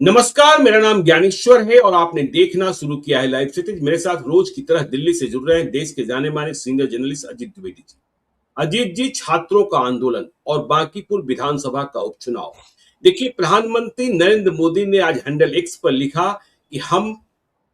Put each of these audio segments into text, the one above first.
नमस्कार, मेरा नाम ज्ञानेश्वर है और आपने देखना शुरू किया है लाइव क्षितिज। मेरे साथ रोज की तरह दिल्ली से जुड़ रहे हैं देश के जाने माने सीनियर जर्नलिस्ट अजीत द्विवेदी जी। अजीत जी, छात्रों का आंदोलन और बांकीपुर विधानसभा का उपचुनाव। देखिए, प्रधानमंत्री नरेंद्र मोदी ने आज हैंडल एक्स पर लिखा कि हम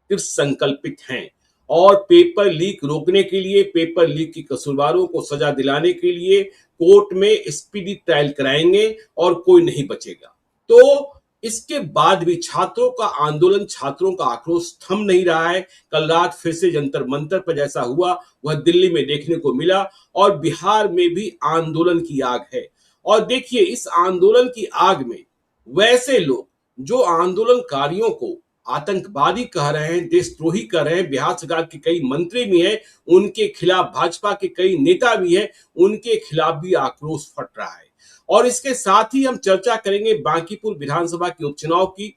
कृत संकल्पित हैं और पेपर लीक रोकने के लिए, पेपर लीक के कसूरवारों को सजा दिलाने के लिए कोर्ट में स्पीडी ट्रायल कराएंगे और कोई नहीं बचेगा। तो इसके बाद भी छात्रों का आंदोलन, छात्रों का आक्रोश थम नहीं रहा है। कल रात फिर से जंतर मंतर पर जैसा हुआ वह दिल्ली में देखने को मिला और बिहार में भी आंदोलन की आग है। और देखिए, इस आंदोलन की आग में वैसे लोग जो आंदोलनकारियों को आतंकवादी कह रहे हैं, देशद्रोही कह रहे हैं, बिहार सरकार के कई मंत्री भी हैं, उनके खिलाफ भाजपा के कई नेता भी हैं, उनके खिलाफ भी आक्रोश फट रहा है। और इसके साथ ही हम चर्चा करेंगे बांकीपुर विधानसभा के उपचुनाव की।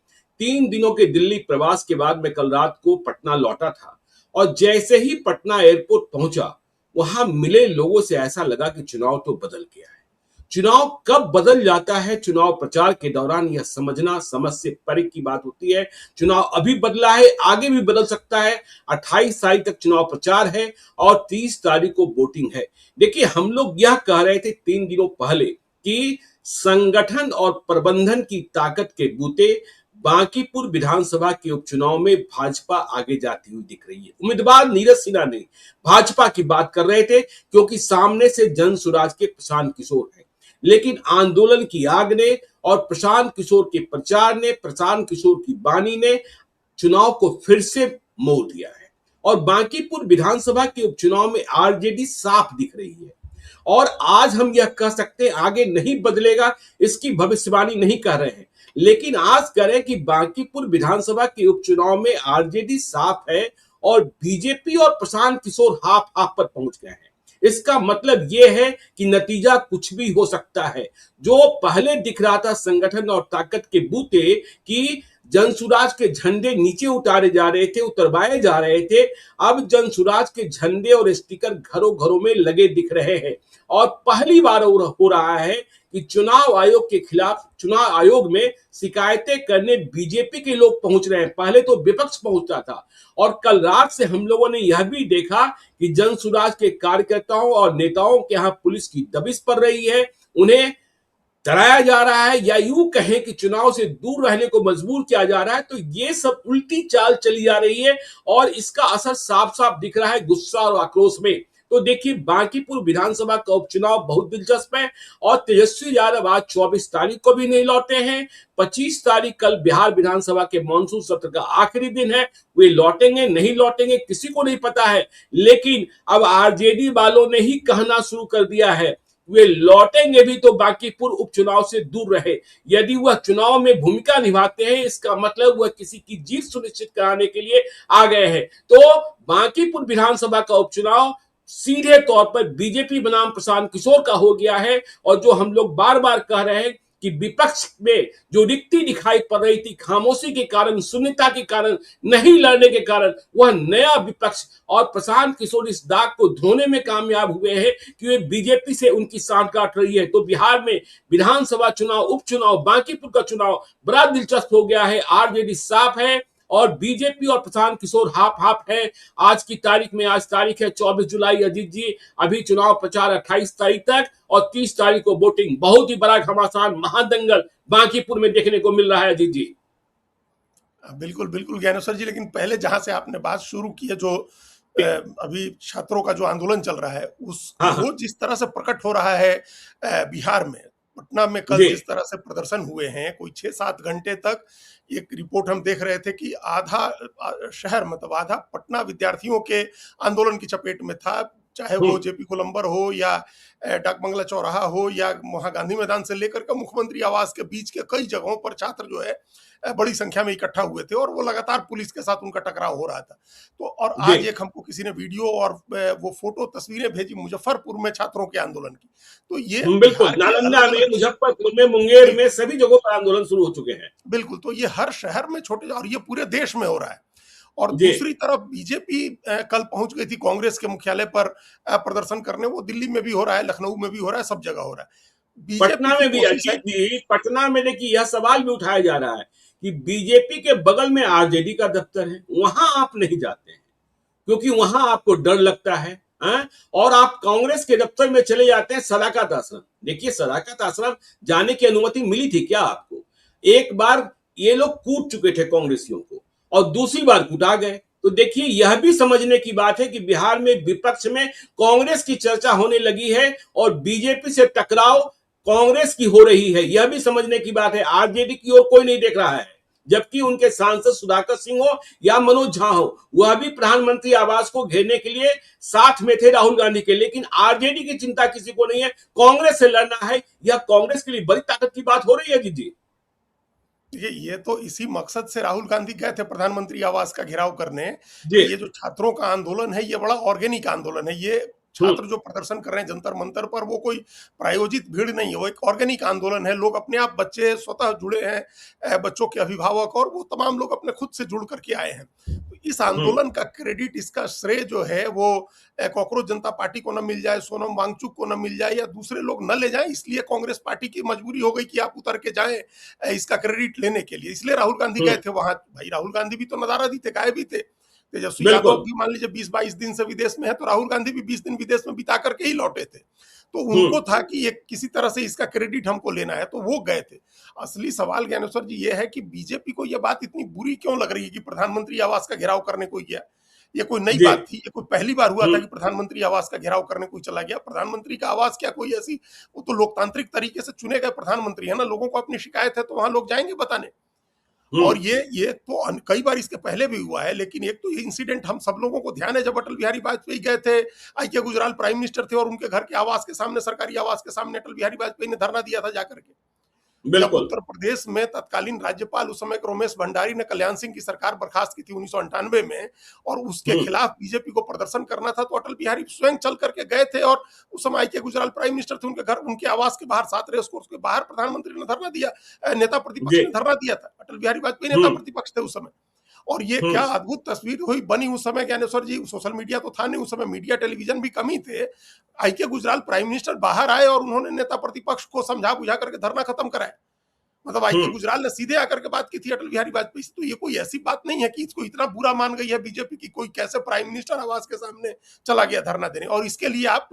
3 दिनों के दिल्ली प्रवास के बाद मैं कल रात को पटना लौटा था और जैसे ही पटना एयरपोर्ट पहुंचा, वहां मिले लोगों से ऐसा लगा कि चुनाव तो बदल गया है। चुनाव कब बदल जाता है चुनाव प्रचार के दौरान, यह समझना समझ से परे की बात होती है। चुनाव अभी बदला है, आगे भी बदल सकता है। 28 तारीख तक चुनाव प्रचार है और 30 तारीख को वोटिंग है। देखिए, हम लोग यह कह रहे थे 3 दिनों पहले कि संगठन और प्रबंधन की ताकत के बूते बांकीपुर विधानसभा के उपचुनाव में भाजपा आगे जाती हुई दिख रही है। उम्मीदवार नीरज सिन्हा ने भाजपा की बात कर रहे थे क्योंकि सामने से जन सुराज के प्रशांत किशोर है। लेकिन आंदोलन की आग ने और प्रशांत किशोर के प्रचार ने, प्रशांत किशोर की बानी ने चुनाव को फिर से मोड़ दिया है। और बांकीपुर विधानसभा के उपचुनाव में आरजेडी साफ दिख रही है। और आज हम यह कह सकते हैं आगे नहीं बदलेगा, इसकी भविष्यवाणी नहीं कर रहे हैं, लेकिन आज करें कि बांकीपुर विधानसभा के उपचुनाव में आरजेडी साफ है और बीजेपी और प्रशांत किशोर हाफ हाफ पर पहुंच गए हैं। इसका मतलब यह है कि नतीजा कुछ भी हो सकता है। जो पहले दिख रहा था संगठन और ताकत के बूते कि जनसुराज के झंडे नीचे उतारे जा रहे थे, उतरवाए जा रहे थे, अब जनसुराज के झंडे और स्टिकर घरों घरों में लगे दिख रहे हैं। और पहली बार हो रहा है कि चुनाव आयोग के खिलाफ चुनाव आयोग में शिकायतें करने बीजेपी के लोग पहुंच रहे हैं। पहले तो विपक्ष पहुंचता था। और कल रात से हम लोगों ने यह भी देखा कि जनसुराज के कार्यकर्ताओं और नेताओं के यहां पुलिस की दबिश पड़ रही है, उन्हें डराया जा रहा है या यूं कहें कि चुनाव से दूर रहने को मजबूर किया जा रहा है। तो ये सब उल्टी चाल चली जा रही है और इसका असर साफ साफ दिख रहा है गुस्सा और आक्रोश में। तो देखिए, बांकीपुर विधानसभा का उपचुनाव बहुत दिलचस्प है और तेजस्वी यादव आज 24 तारीख को भी नहीं लौटे हैं। 25 तारीख कल बिहार विधानसभा के मानसून सत्र का आखिरी दिन है। वे लौटेंगे नहीं लौटेंगे किसी को नहीं पता है, लेकिन अब आरजेडी वालों ने ही कहना शुरू कर दिया है वे लौटेंगे भी तो बांकीपुर उपचुनाव से दूर रहे। यदि वह चुनाव में भूमिका निभाते हैं, इसका मतलब वह किसी की जीत सुनिश्चित कराने के लिए आ गए हैं। तो बांकीपुर विधानसभा का उपचुनाव सीधे तौर पर बीजेपी बनाम प्रशांत किशोर का हो गया है। और जो हम लोग बार बार कह रहे हैं कि विपक्ष में जो रिक्ति दिखाई पड़ रही थी, खामोशी के कारण, शून्यता के कारण, नहीं लड़ने के कारण, वह नया विपक्ष और प्रशांत किशोर इस दाग को धोने में कामयाब हुए हैं कि वे बीजेपी से उनकी सांठ काट रही है। तो बिहार में विधानसभा चुनाव, उपचुनाव, बांकीपुर का चुनाव बड़ा दिलचस्प हो गया है। आरजेडी साफ है और बीजेपी और प्रशांत किशोर हाफ हाफ है। आज की तारीख में, आज तारीख है 24 जुलाई अजीत जी, अभी चुनाव प्रचार 28 तारीख तक और 30 तारीख को वोटिंग। बहुत ही बड़ा घमासान महादंगल बांकीपुर में देखने को मिल रहा है अजीत जी। बिल्कुल बिल्कुल ज्ञानेश्वर जी, लेकिन पहले जहां से आपने बात शुरू की है, जो अभी छात्रों का जो आंदोलन चल रहा है, उस हाँ हाँ वो जिस तरह से प्रकट हो रहा है बिहार में, पटना में कल जी जिस तरह से प्रदर्शन हुए हैं, कोई 6-7 घंटे तक, एक रिपोर्ट हम देख रहे थे कि आधा शहर, मतलब आधा पटना विद्यार्थियों के आंदोलन की चपेट में था। चाहे वो जेपी गोलंबर हो या डाक बंगला चौराहा हो या वहां गांधी मैदान से लेकर के मुख्यमंत्री आवास के बीच के कई जगहों पर छात्र जो है बड़ी संख्या में इकट्ठा हुए थे और वो लगातार पुलिस के साथ उनका टकराव हो रहा था। तो और जी आज एक हमको किसी ने वीडियो और वो फोटो तस्वीरें भेजी मुजफ्फरपुर में छात्रों के आंदोलन की। तो ये बिल्कुल, बिहार के नालंदा अलग में, अलग, मुजफ्फरपुर में, मुंगेर में, बिल्कुल सभी जगहों पर आंदोलन शुरू हो चुके हैं। बिल्कुल, तो ये हर शहर में छोटे, और ये पूरे देश में हो रहा है। और जी दूसरी तरफ बीजेपी कल पहुंच गई थी कांग्रेस के मुख्यालय पर प्रदर्शन करने। वो दिल्ली में भी हो रहा है, लखनऊ में भी हो रहा है, सब जगह हो रहा है। बीजेपी पटना की में भी कोशिश है। अजीत जी, पटना में देखिए यह सवाल भी उठाया जा रहा है कि बीजेपी के बगल में आरजेडी का दफ्तर है, वहां आप नहीं जाते हैं क्योंकि वहां आपको डर लगता है। हैं? और आप कांग्रेस के दफ्तर में चले जाते हैं सदाकत आश्रम। देखिए सदाकत आश्रम जाने की अनुमति मिली थी क्या आपको? एक बार ये लोग कूट चुके थे कांग्रेसियों को और दूसरी बार कुटा गए। तो देखिए यह भी समझने की बात है कि बिहार में विपक्ष में कांग्रेस की चर्चा होने लगी है और बीजेपी से टकराव कांग्रेस की हो रही है, यह भी समझने की बात है। आरजेडी की ओर कोई नहीं देख रहा है, जबकि उनके सांसद सुधाकर सिंह हो या मनोज झा हो, वह भी प्रधानमंत्री आवास को घेरने के लिए साथ में थे राहुल गांधी के। लेकिन आरजेडी की चिंता किसी को नहीं है, कांग्रेस से लड़ना है। यह कांग्रेस के लिए बड़ी ताकत की बात हो रही है जी। ये तो इसी मकसद से राहुल गांधी गए थे प्रधानमंत्री आवास का घेराव करने जी। कि ये जो छात्रों का आंदोलन है ये बड़ा ऑर्गेनिक आंदोलन है। ये हम्म। छात्र जो प्रदर्शन कर रहे हैं जंतर मंतर पर, वो कोई प्रायोजित भीड़ नहीं है, वो एक ऑर्गेनिक आंदोलन है। लोग अपने आप, बच्चे स्वतः जुड़े हैं, बच्चों के अभिभावक और वो तमाम लोग अपने खुद से जुड़ करके आए हैं। तो इस आंदोलन का क्रेडिट, इसका श्रेय जो है वो कॉकरोच जनता पार्टी को न मिल जाए, सोनम वांगचुक को न मिल जाए या दूसरे लोग न ले जाएं, इसलिए कांग्रेस पार्टी की मजबूरी हो गई कि आप उतर के जाएं इसका क्रेडिट लेने के लिए। इसलिए राहुल गांधी गए थे वहां। भाई राहुल गांधी भी तो नजारा दी थे, गाए भी थे। तेजस्वी यादव बिल्कुल। भी मान लीजिए 20-22 दिन से विदेश में है, तो राहुल गांधी भी 20 दिन विदेश में बिता करके ही लौटे थे। तो उनको था कि ये किसी तरह से इसका क्रेडिट हमको लेना है, तो वो गए थे। असली सवाल ज्ञानेश्वर जी ये है कि बीजेपी को ये बात इतनी बुरी क्यों लग रही है कि प्रधानमंत्री आवास का घेराव करने को गया। ये कोई नई जी। बात थी? ये कोई पहली बार हुआ था कि प्रधानमंत्री आवास का घेराव करने कोई चला गया? प्रधानमंत्री का आवास क्या कोई ऐसी, वो तो लोकतांत्रिक तरीके से चुने गए प्रधानमंत्री है ना, लोगों को अपनी शिकायत है तो वहां लोग जाएंगे बताने। और ये तो कई बार इसके पहले भी हुआ है, लेकिन एक तो ये इंसिडेंट हम सब लोगों को ध्यान है जब अटल बिहारी वाजपेयी गए थे, आई के गुजराल प्राइम मिनिस्टर थे और उनके घर के आवास के सामने, सरकारी आवास के सामने अटल बिहारी वाजपेयी ने धरना दिया था जाकर के। जब बिल्कुल। उत्तर प्रदेश में तत्कालीन राज्यपाल उस समय रोमेश भंडारी ने कल्याण सिंह की सरकार बर्खास्त की थी 1998 में, और उसके खिलाफ बीजेपी को प्रदर्शन करना था, तो अटल बिहारी स्वयं चल करके गए थे और उस समय आई के गुजराल प्राइम मिनिस्टर थे, उनके घर, उनके आवास के बाहर, साथ रेस कोर्स के बाहर प्रधानमंत्री ने धरना दिया, नेता प्रतिपक्ष जी। ने धरना दिया था। अटल बिहारी वाजपेयी नेता प्रतिपक्ष थे उस समय। और ये क्या अद्भुत तस्वीर हुई बनी उस समय ज्ञानेश्वर जी। सोशल मीडिया तो था नहीं उस समय, मीडिया टेलीविजन भी कम ही थे। आई के गुजराल प्राइम मिनिस्टर बाहर आए और उन्होंने नेता प्रतिपक्ष को समझा बुझा करके धरना खत्म कराया। मतलब आई के गुजराल ने सीधे आकर के बात की थी अटल बिहारी वाजपेयी से। तो ये कोई ऐसी बात नहीं है कि इसको इतना बुरा मान गई है बीजेपी की, कोई कैसे प्राइम मिनिस्टर आवास के सामने चला गया धरना देने। और इसके लिए आप,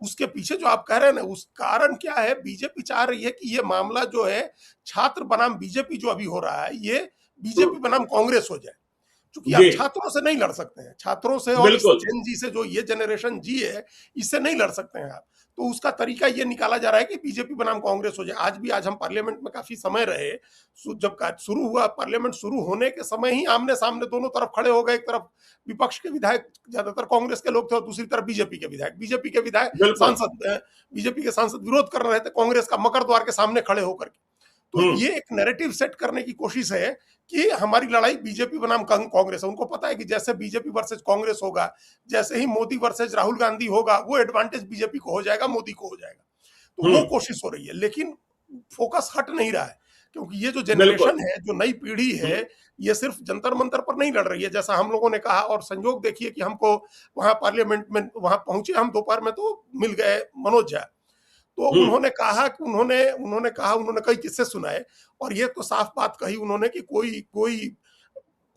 उसके पीछे जो आप कह रहे हैं ना, उस कारण क्या है? बीजेपी चाह रही है कि ये मामला जो है छात्र बनाम बीजेपी जो अभी हो रहा है, ये बीजेपी बनाम कांग्रेस हो जाए। क्योंकि आप छात्रों से नहीं लड़ सकते हैं, छात्रों से और इस जेन जी से, जो ये जनरेशन जी है, इससे नहीं लड़ सकते हैं आप। तो उसका तरीका ये निकाला जा रहा है कि बीजेपी बनाम कांग्रेस हो जाए। आज हम पार्लियामेंट में काफी समय रहे, जब शुरू हुआ पार्लियामेंट, शुरू होने के समय ही आमने सामने दोनों तरफ खड़े हो गए। एक तरफ विपक्ष के विधायक, ज्यादातर कांग्रेस के लोग थे, और दूसरी तरफ बीजेपी के विधायक, सांसद, बीजेपी के सांसद विरोध कर रहे थे कांग्रेस का, मकर द्वार के सामने खड़े होकर के। तो ये एक नैरेटिव सेट करने की कोशिश है कि हमारी लड़ाई बीजेपी बनाम कांग्रेस है। उनको पता है कि जैसे बीजेपी वर्सेज कांग्रेस होगा, जैसे ही मोदी वर्सेज राहुल गांधी होगा, वो एडवांटेज बीजेपी को हो जाएगा, मोदी को हो जाएगा। तो वो कोशिश हो रही है, लेकिन फोकस हट नहीं रहा है, क्योंकि ये जो जनरेशन है, जो नई पीढ़ी है, ये सिर्फ जंतर मंतर पर नहीं लड़ रही है, जैसा हम लोगों ने कहा। और संयोग देखिए कि हमको वहां पार्लियामेंट में, वहां पहुंचे हम दोपहर में, तो मिल गए मनोज झा। तो उन्होंने उन्होंने कई किस्से सुनाए, और ये तो साफ बात कही उन्होंने कि कोई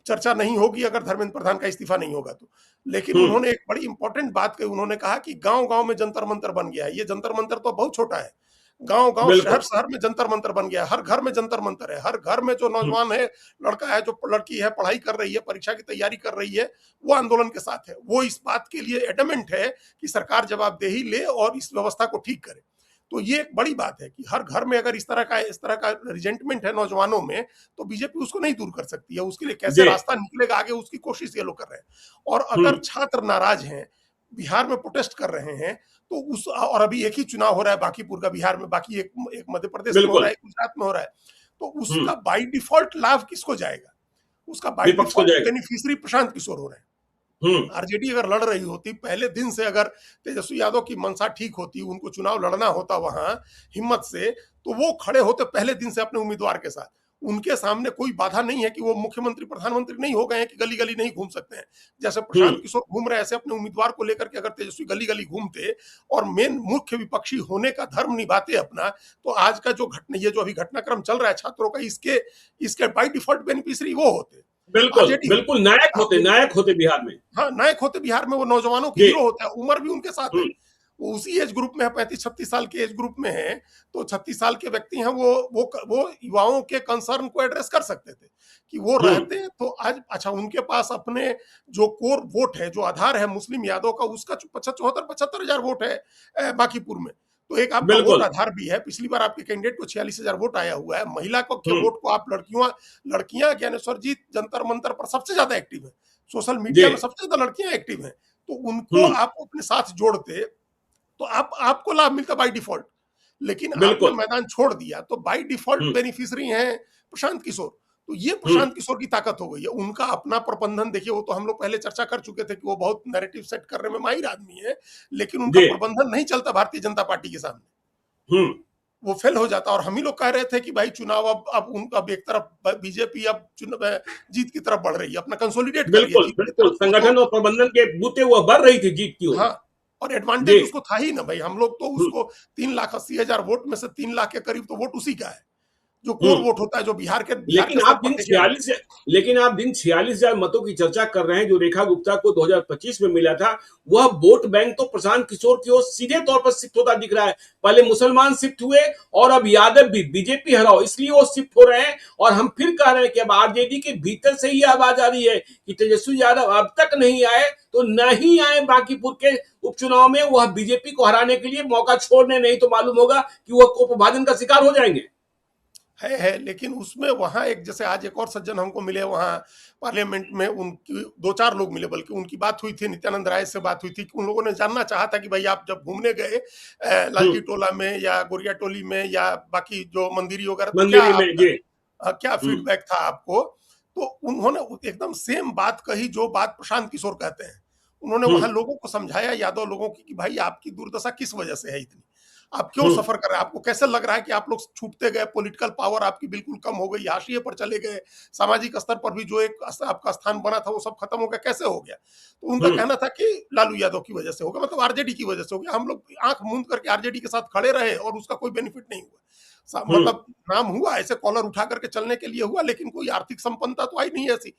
चर्चा नहीं होगी अगर धर्मेंद्र प्रधान का इस्तीफा नहीं होगा तो। लेकिन उन्होंने एक बड़ी इंपॉर्टेंट बात कही, उन्होंने कहा कि गांव-गांव में जंतर मंतर बन गया है। ये जंतर मंतर तो बहुत छोटा है, गांव-गांव, शहर-शहर में जंतर मंतर बन गया है। हर घर में जंतर मंतर है, हर घर में जो नौजवान है, लड़का है, जो लड़की है, पढ़ाई कर रही है, परीक्षा की तैयारी कर रही है, वो आंदोलन के साथ है। वो इस बात के लिए एडमेंट है कि सरकार जवाबदेही ले और इस व्यवस्था को ठीक करे। तो ये एक बड़ी बात है कि हर घर में अगर इस तरह का रिजेंटमेंट है नौजवानों में, तो बीजेपी उसको नहीं दूर कर सकती है। उसके लिए कैसे रास्ता निकलेगा आगे, उसकी कोशिश ये लोग कर रहे हैं। और अगर छात्र नाराज हैं, बिहार में प्रोटेस्ट कर रहे हैं, तो और अभी एक ही चुनाव हो रहा है बाकीपुर का बिहार में, बाकी एक मध्य प्रदेश में हो रहा है, गुजरात में हो रहा है, तो उसका बाई डिफॉल्ट लाभ किसको जाएगा? उसका by default beneficiary Prashant Kishor हो रहे हैं। आरजेडी अगर लड़ रही होती, पहले दिन से अगर तेजस्वी यादव की मंशा ठीक होती, उनको चुनाव लड़ना होता वहां हिम्मत से, तो वो खड़े होते पहले दिन से अपने उम्मीदवार के साथ। उनके सामने कोई बाधा नहीं है कि वो मुख्यमंत्री प्रधानमंत्री नहीं हो गए हैं कि गली गली नहीं घूम सकते हैं। जैसे हम्म। प्रशांत किशोर घूम रहे हैं, ऐसे अपने उम्मीदवार को लेकर के अगर तेजस्वी गली गली घूमते और मेन मुख्य विपक्षी होने का धर्म निभाते अपना, तो आज का जो घटना, ये जो अभी घटनाक्रम चल रहा है छात्रों का, इसके इसके बाई डिफॉल्ट बेनिफिशियरी वो होते, बिल्कुल आरजेडी होती। बिल्कुल, नायक होते, आरजेडी, नायक होते बिहार में। हाँ नायक होते बिहार में, वो नौजवानों के जी। हीरो होते हैं, उम्र भी उनके साथ है, हम्म। वो उसी एज ग्रुप में है, 35-36 साल के एज ग्रुप में है। तो 36 साल के व्यक्ति हैं, वो युवाओं के कंसर्न को एड्रेस कर सकते थे कि वो हम्म। रहते। तो आज अच्छा उनके पास अपने जो कोर वोट है, जो आधार है मुस्लिम यादव का, उसका 74-75 हजार वोट है बांकीपुर में। तो एक आपका वोट बिल्कुल। आधार भी है। पिछली बार आपके कैंडिडेट को 46 हजार वोट आया हुआ है। महिला को के हम्म। वोट को आप लड़कियां ज्ञानेश्वर जी जंतर मंतर पर सबसे ज्यादा एक्टिव है, सोशल जी। मीडिया में सबसे ज्यादा लड़कियां एक्टिव हैं। तो उनको हम्म। आप अपने साथ जोड़ते तो आपको लाभ मिलता बाय डिफॉल्ट। लेकिन आपने बिल्कुल। मैदान छोड़ दिया, तो बाय डिफॉल्ट हम्म। बेनिफिशियरी हैं प्रशांत किशोर। तो ये हम्म। प्रशांत किशोर की ताकत हो गई है, उनका अपना प्रबंधन देखिए। वो तो हम लोग पहले चर्चा कर चुके थे कि वो बहुत नैरेटिव सेट करने में माहिर आदमी है, लेकिन उनका जी। प्रबंधन नहीं चलता भारतीय जनता पार्टी के सामने, हम्म। वो फेल हो जाता। और हम ही लोग कह रहे थे कि भाई चुनाव अब एक तरफ बीजेपी अब चुनाव जीत की तरफ बढ़ रही है, अपना कंसोलिडेट कर रही है बिल्कुल जीत की बिल्कुल, तरफ। संगठन और प्रबंधन के बूते हुआ बढ़ रही थी जीत की ओर। हाँ, और एडवांटेज जी। उसको था ही ना भाई। हम लोग तो हम्म। उसको 3,80,000 वोट में से 3 लाख के करीब तो वोट उसी का है, जो कोर हम्म। वोट होता है, जो बिहार के लेकिन स्तर आप पर जिन देखें हम। 46 लेकिन आप जिन 46,000 मतों की चर्चा कर रहे हैं जो रेखा गुप्ता को 2025 में मिला था, वह वोट बैंक तो प्रशांत किशोर की ओर सीधे तौर पर शिफ्ट होता दिख रहा है। पहले मुसलमान शिफ्ट हुए और अब यादव भी, बीजेपी हराओ इसलिए वो शिफ्ट हो रहे हैं। और हम फिर कह रहे हैं कि अब आरजेडी के भीतर से ही आवाज आ रही है कि तेजस्वी यादव अब तक नहीं आए तो नहीं आए बांकीपुर के उपचुनाव में, वह बीजेपी को हराने के लिए मौका छोड़ने, नहीं तो मालूम होगा कि वह कोपभाजन का शिकार हो जाएंगे। है, लेकिन उसमें वहां एक, जैसे आज एक और सज्जन हमको मिले वहां पार्लियामेंट में, उनकी 2-4 लोग मिले, बल्कि उनकी बात हुई थी, नित्यानंद राय से बात हुई थी कि उन लोगों ने जानना चाहा था कि भाई आप जब घूमने गए लालजी टोला में या गोरिया टोली में या बाकी जो मंदिरी वगैरह, तो क्या मंदिरी में। जी। क्या हम्म। फीडबैक था आपको। तो उन्होंने एकदम सेम बात कही जो बात प्रशांत किशोर कहते हैं। उन्होंने हम्म। वहां लोगों को समझाया, यादव लोगों की, कि भाई आपकी दुर्दशा किस वजह से है इतनी, आप क्यों हम्म। सफर कर रहे हैं, आपको कैसे लग रहा है कि आप लोग छूटते गए, पॉलिटिकल पावर आपकी बिल्कुल कम हो गई, हाशिए पर चले गए, सामाजिक स्तर पर भी जो एक आपका स्थान बना था वो सब खत्म हो गया, कैसे हो गया। तो उनका हम्म। कहना था कि लालू यादव की वजह से हो गया, मतलब आरजेडी की वजह से हो गया। हम लोग आंख मूंद करके आरजेडी के साथ खड़े रहे और उसका कोई बेनिफिट नहीं हुआ। हम्म। मतलब नाम हुआ, ऐसे कॉलर उठा करके चलने के लिए हुआ, लेकिन कोई आर्थिक संपन्नता तो आई नहीं ऐसी।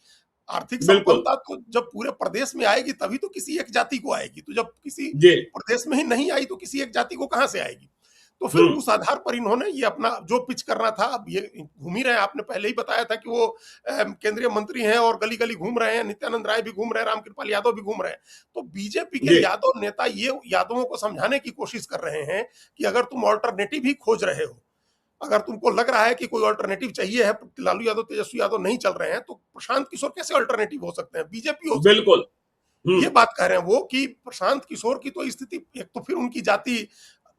आर्थिक बिल्कुल। संपन्नता तो जब पूरे प्रदेश में आएगी तभी तो किसी एक जाति को आएगी। तो जब किसी जी। प्रदेश में ही नहीं आई तो किसी एक जाति को कहां से आएगी। तो फिर हम्म। उस आधार पर इन्होंने ये अपना जो पिच करना था, अब ये घूम ही रहे हैं। आपने पहले ही बताया था कि वो केंद्रीय मंत्री हैं और गली गली घूम रहे हैं, नित्यानंद राय भी घूम रहे हैं, रामकृपाल यादव भी घूम रहे हैं। तो बीजेपी के जी। यादव नेता ये यादवों को समझाने की कोशिश कर रहे हैं कि अगर तुम ऑल्टरनेटिव ही खोज रहे हो, अगर तुमको लग रहा है कि कोई ऑल्टरनेटिव चाहिए है, लालू यादव तेजस्वी यादव नहीं चल रहे हैं, तो प्रशांत किशोर कैसे ऑल्टरनेटिव हो सकते हैं, बीजेपी हो सकती बिल्कुल। है। ये बात कह रहे हैं वो कि प्रशांत किशोर की तो स्थिति, एक तो फिर उनकी जाति,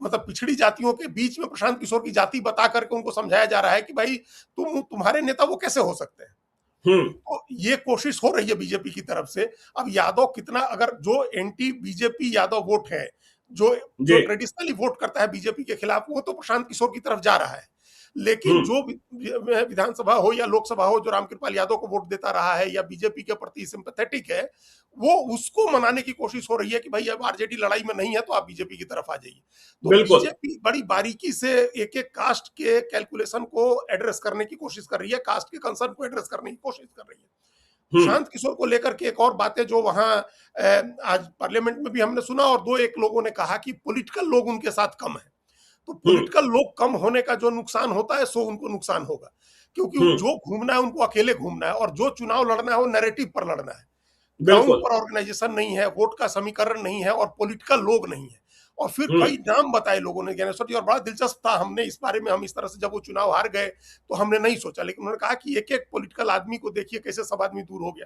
मतलब पिछड़ी जातियों के बीच में प्रशांत किशोर की जाति बता करके उनको समझाया जा रहा है कि भाई तुम्हारे नेता वो कैसे हो सकते हैं। हम्म। तो ये कोशिश हो रही है बीजेपी की तरफ से। अब यादव कितना, अगर जो एंटी बीजेपी यादव वोट है, जो जो जी। ट्रेडिशनली वोट करता है बीजेपी के खिलाफ, वो तो प्रशांत किशोर की तरफ जा रहा है। लेकिन हम्म। जो विधानसभा हो या लोकसभा हो, जो रामकृपाल यादव को वोट देता रहा है या बीजेपी के प्रति सिंपैथेटिक है, वो उसको मनाने की कोशिश हो रही है कि भाई अब आरजेडी लड़ाई में नहीं है तो आप बीजेपी की तरफ आ जाइए। तो बिल्कुल। बीजेपी बड़ी बारीकी से एक एक कास्ट के कैलकुलेशन को एड्रेस करने की कोशिश कर रही है, कास्ट के कंसर्न को एड्रेस करने की कोशिश कर रही है। हम्म। प्रशांत किशोर को लेकर के एक और बातें जो वहां आज पार्लियामेंट में भी हमने सुना, और दो एक लोगों ने कहा कि पॉलिटिकल लोग उनके साथ कम है। तो हम्म। पॉलिटिकल लोग कम होने का जो नुकसान होता है, सो उनको नुकसान होगा, क्योंकि हम्म। जो घूमना है उनको अकेले घूमना है, और जो चुनाव लड़ना है वो नैरेटिव पर लड़ना है। ग्राउंड बिल्कुल। पर ऑर्गेनाइजेशन नहीं है, वोट का समीकरण नहीं है, और पॉलिटिकल लोग नहीं है। और फिर हम्म। कई नाम बताए लोगों ने ज्ञानेश्वर जी, और बड़ा दिलचस्प था, हमने इस बारे में, हम इस तरह से जब वो चुनाव हार गए तो हमने नहीं सोचा, लेकिन उन्होंने कहा कि एक एक पॉलिटिकल आदमी को देखिए कैसे सब आदमी दूर हो गया।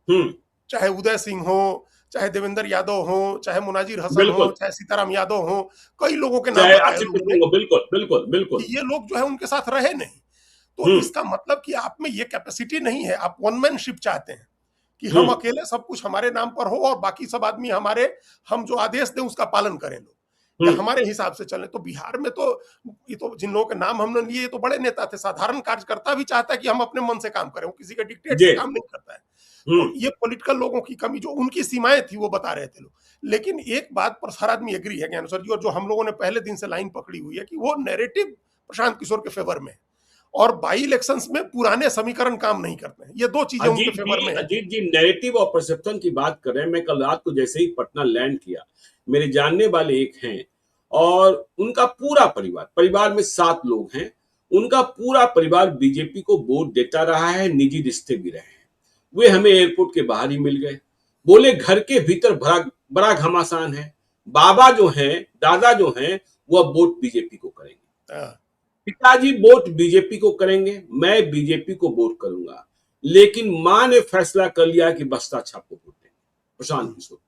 हम्म। चाहे उदय सिंह हो, चाहे देवेंद्र यादव हो, चाहे मुनाजिर हसन हो, बिल्कुल। चाहे सीताराम यादव हो, कई लोगों के नाम चाहे बताए आसिफ लोगों ने नकवी हो, बिल्कुल बिल्कुल कि बिल्कुल। ये लोग जो है उनके साथ रहे नहीं। तो हम्म। इसका मतलब कि आप में ये कैपेसिटी नहीं है, आप वन मैन शिप चाहते हैं कि हम हम्म। अकेले सब कुछ हमारे नाम पर हो और बाकी सब आदमी हमारे, हम जो आदेश दें उसका पालन करें लोग। या हम्म। हमारे हिसाब से चलें, तो बिहार में तो ये तो जिन लोगों के नाम हमने लिए, ये तो बड़े नेता थे। साधारण कार्यकर्ता भी चाहता है कि हम अपने मन से काम करें, वो किसी के डिक्टेट जी। से काम नहीं करता है। तो हम्म। ये पॉलिटिकल लोगों की कमी, जो उनकी सीमाएं थी वो बता रहे थे लोग। लेकिन एक बात पर हर आदमी एग्री है ज्ञानेश्वर जी, और जो हम लोगों ने पहले दिन से लाइन पकड़ी हुई है, कि वो नैरेटिव प्रशांत किशोर के फेवर में है, और बाई इलेक्शंस में पुराने समीकरण काम नहीं करते हैं। ये दो चीजें उनके फेवर में है। अजीत जी नैरेटिव और परसेप्शन की बात कर रहे हैं। मैं कल रात को जैसे ही पटना लैंड किया, मेरे जानने वाले एक हैं और उनका पूरा परिवार, परिवार में 7 लोग हैं, उनका पूरा परिवार बीजेपी को वोट देता रहा है, निजी रिश्ते भी रहे हैं। वे हमें एयरपोर्ट के बाहर ही मिल गए, बोले घर के भीतर बड़ा बड़ा घमासान है, बाबा जो हैं, दादा जो हैं, वह वोट बीजेपी को करेंगे, हाँ, पिताजी वोट बीजेपी को करेंगे, मैं बीजेपी को वोट करूंगा, लेकिन मां ने फैसला कर लिया कि बस्ता छाप को वोट देंगे, प्रशांत किशोर को।